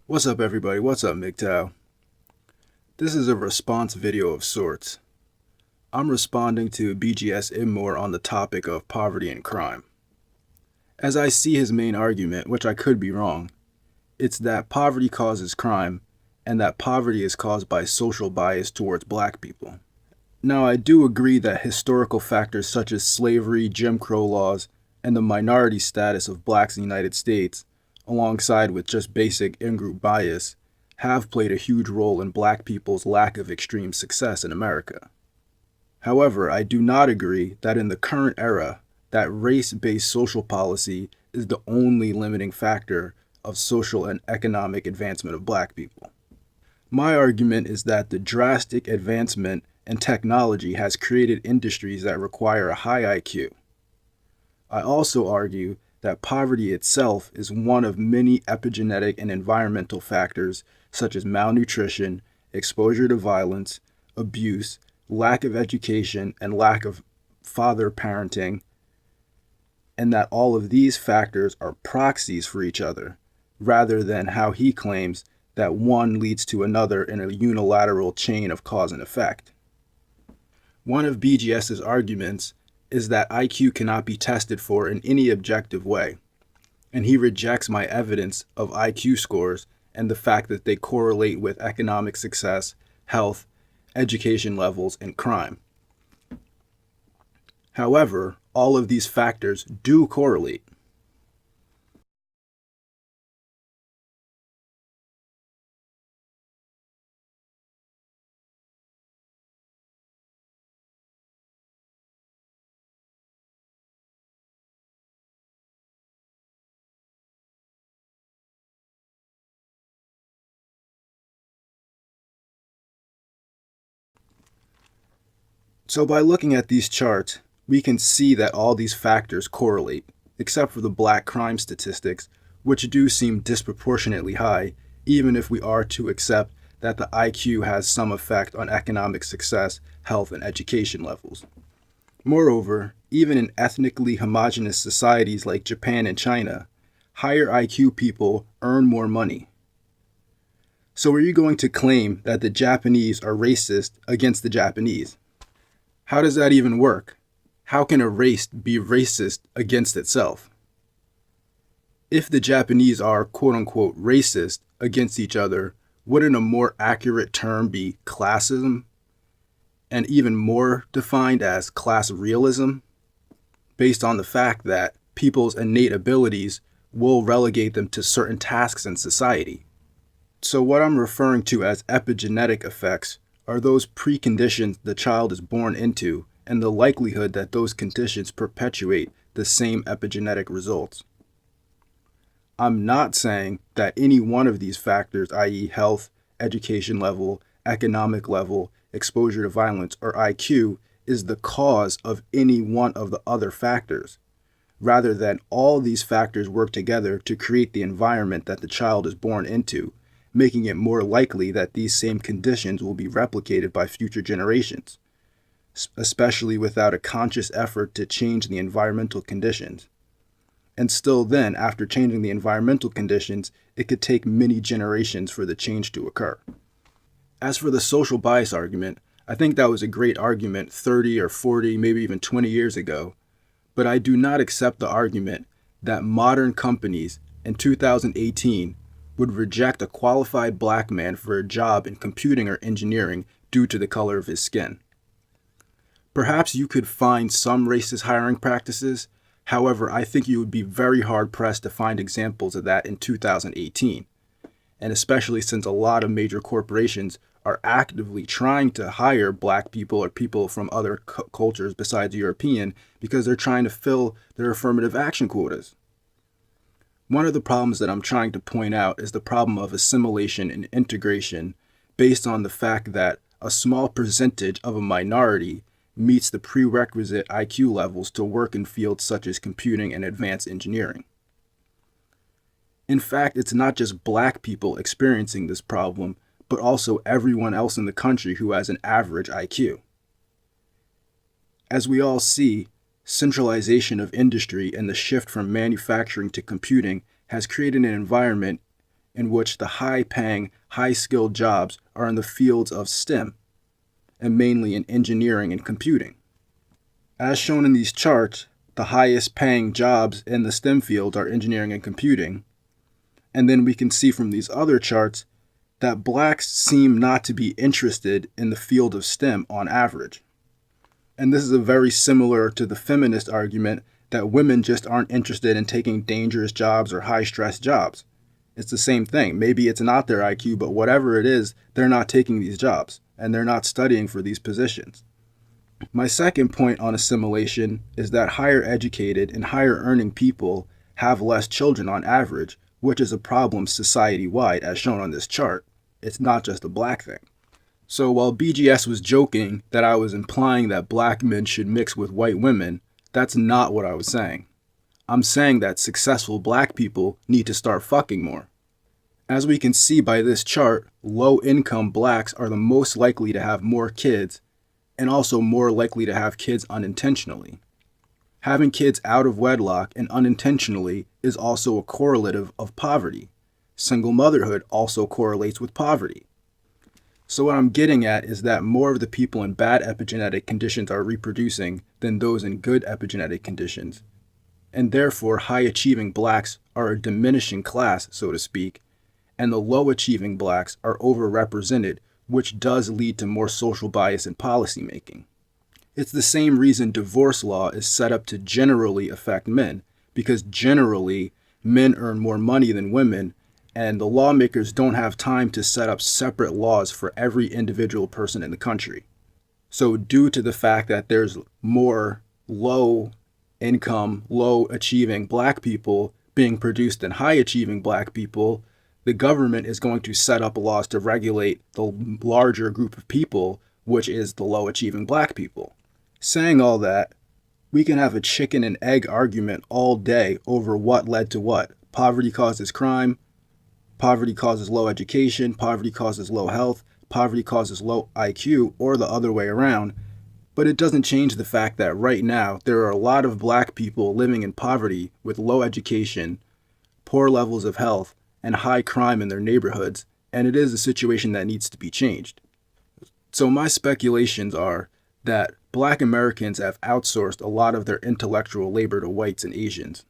What's up, everybody? What's up, MGTOW? This is a response video of sorts. I'm responding to BGS IBMOR on the topic of poverty and crime. As I see his main argument, which I could be wrong, it's that poverty causes crime and that poverty is caused by social bias towards black people. Now, I do agree that historical factors such as slavery, Jim Crow laws, and the minority status of blacks in the United States, alongside with just basic in-group bias, have played a huge role in black people's lack of extreme success in America. However, I do not agree that in the current era, that race-based social policy is the only limiting factor of social and economic advancement of black people. My argument is that the drastic advancement in technology has created industries that require a high IQ. I also argue that poverty itself is one of many epigenetic and environmental factors such as malnutrition, exposure to violence, abuse, lack of education, and lack of father parenting, and that all of these factors are proxies for each other, rather than how he claims that one leads to another in a unilateral chain of cause and effect. One of BGS's arguments is that IQ cannot be tested for in any objective way, and he rejects my evidence of IQ scores and the fact that they correlate with economic success, health, education levels, and crime. However, all of these factors do correlate. So by looking at these charts, we can see that all these factors correlate, except for the black crime statistics, which do seem disproportionately high, even if we are to accept that the IQ has some effect on economic success, health, and education levels. Moreover, even in ethnically homogeneous societies like Japan and China, higher IQ people earn more money. So are you going to claim that the Japanese are racist against the Japanese? How does that even work? How can a race be racist against itself? If the Japanese are quote-unquote racist against each other, wouldn't a more accurate term be classism? And even more defined as class realism? Based on the fact that people's innate abilities will relegate them to certain tasks in society. So what I'm referring to as epigenetic effects are those preconditions the child is born into and the likelihood that those conditions perpetuate the same epigenetic results. I'm not saying that any one of these factors, i.e. health, education level, economic level, exposure to violence, or IQ, is the cause of any one of the other factors, rather than all these factors work together to create the environment that the child is born into, making it more likely that these same conditions will be replicated by future generations, especially without a conscious effort to change the environmental conditions. And still then, after changing the environmental conditions, it could take many generations for the change to occur. As for the social bias argument, I think that was a great argument 30 or 40, maybe even 20 years ago, but I do not accept the argument that modern companies in 2018 would reject a qualified black man for a job in computing or engineering due to the color of his skin. Perhaps you could find some racist hiring practices. However, I think you would be very hard-pressed to find examples of that in 2018, and especially since a lot of major corporations are actively trying to hire black people or people from other cultures besides European because they're trying to fill their affirmative action quotas. One of the problems that I'm trying to point out is the problem of assimilation and integration based on the fact that a small percentage of a minority meets the prerequisite IQ levels to work in fields such as computing and advanced engineering. In fact, it's not just black people experiencing this problem, but also everyone else in the country who has an average IQ. As we all see, Centralization of industry and the shift from manufacturing to computing has created an environment in which the high-paying, high-skilled jobs are in the fields of STEM, and mainly in engineering and computing. As shown in these charts, the highest-paying jobs in the STEM field are engineering and computing, and then we can see from these other charts that blacks seem not to be interested in the field of STEM on average. And this is very similar to the feminist argument that women just aren't interested in taking dangerous jobs or high-stress jobs. It's the same thing. Maybe it's not their IQ, but whatever it is, they're not taking these jobs, and they're not studying for these positions. My second point on assimilation is that higher educated and higher earning people have less children on average, which is a problem society-wide as shown on this chart. It's not just a black thing. So while BGS was joking that I was implying that black men should mix with white women, that's not what I was saying. I'm saying that successful black people need to start fucking more. As we can see by this chart, low-income blacks are the most likely to have more kids and also more likely to have kids unintentionally. Having kids out of wedlock and unintentionally is also a correlative of poverty. Single motherhood also correlates with poverty. So what I'm getting at is that more of the people in bad epigenetic conditions are reproducing than those in good epigenetic conditions. And therefore, high-achieving blacks are a diminishing class, so to speak, and the low-achieving blacks are overrepresented, which does lead to more social bias in policymaking. It's the same reason divorce law is set up to generally affect men, because generally, men earn more money than women, and the lawmakers don't have time to set up separate laws for every individual person in the country. So due to the fact that there's more low-income, low-achieving black people being produced than high-achieving black people, the government is going to set up laws to regulate the larger group of people, which is the low-achieving black people. Saying all that, we can have a chicken and egg argument all day over what led to what. Poverty causes crime, poverty causes low education, poverty causes low health, poverty causes low IQ, or the other way around. But it doesn't change the fact that right now there are a lot of black people living in poverty with low education, poor levels of health, and high crime in their neighborhoods, and it is a situation that needs to be changed. So my speculations are that black Americans have outsourced a lot of their intellectual labor to whites and Asians.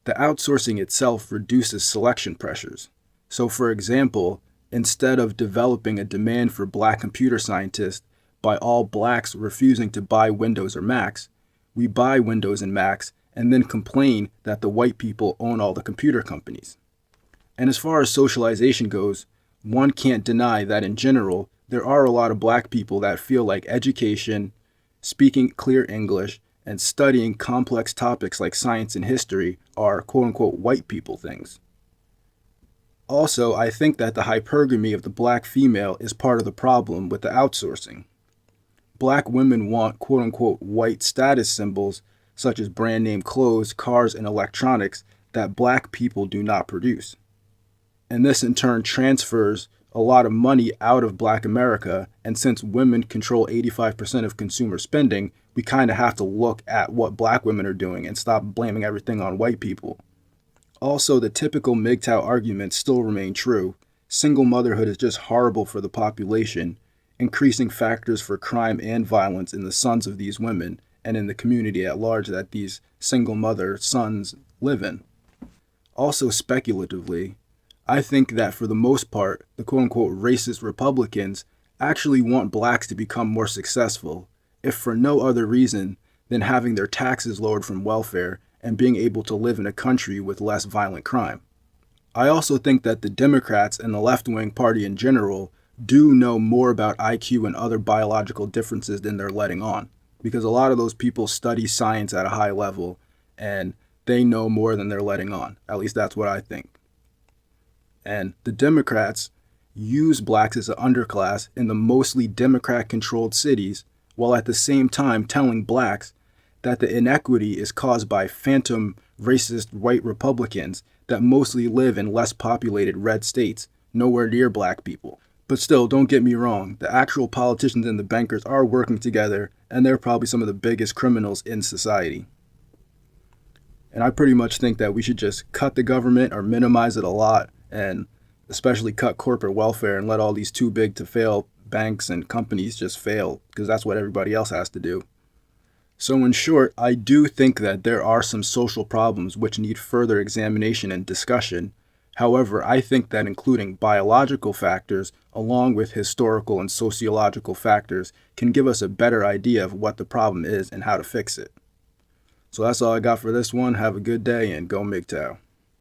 The outsourcing itself reduces selection pressures. So for example, instead of developing a demand for black computer scientists by all blacks refusing to buy Windows or Macs, we buy Windows and Macs and then complain that the white people own all the computer companies. And as far as socialization goes, one can't deny that in general, there are a lot of black people that feel like education, speaking clear English, and studying complex topics like science and history are quote-unquote white people things. Also, I think that the hypergamy of the black female is part of the problem with the outsourcing. Black women want quote-unquote white status symbols such as brand name clothes, cars, and electronics that black people do not produce. And this in turn transfers a lot of money out of black America, and since women control 85% of consumer spending, we kind of have to look at what black women are doing and stop blaming everything on white people. Also, the typical MGTOW arguments still remain true. Single motherhood is just horrible for the population, increasing factors for crime and violence in the sons of these women and in the community at large that these single mother sons live in. Also, speculatively, I think that for the most part, the quote-unquote racist Republicans actually want blacks to become more successful, if for no other reason than having their taxes lowered from welfare and being able to live in a country with less violent crime. I also think that the Democrats and the left-wing party in general do know more about IQ and other biological differences than they're letting on, because a lot of those people study science at a high level and they know more than they're letting on. At least that's what I think. And the Democrats use blacks as an underclass in the mostly Democrat-controlled cities, while at the same time telling blacks that the inequity is caused by phantom racist white Republicans that mostly live in less populated red states, nowhere near black people. But still, don't get me wrong, the actual politicians and the bankers are working together, and they're probably some of the biggest criminals in society. And I pretty much think that we should just cut the government or minimize it a lot, and especially cut corporate welfare and let all these too big to fail banks and companies just fail, because that's what everybody else has to do. So in short, I do think that there are some social problems which need further examination and discussion. However, I think that including biological factors along with historical and sociological factors can give us a better idea of what the problem is and how to fix it. So that's all I got for this one. Have a good day and go MGTOW.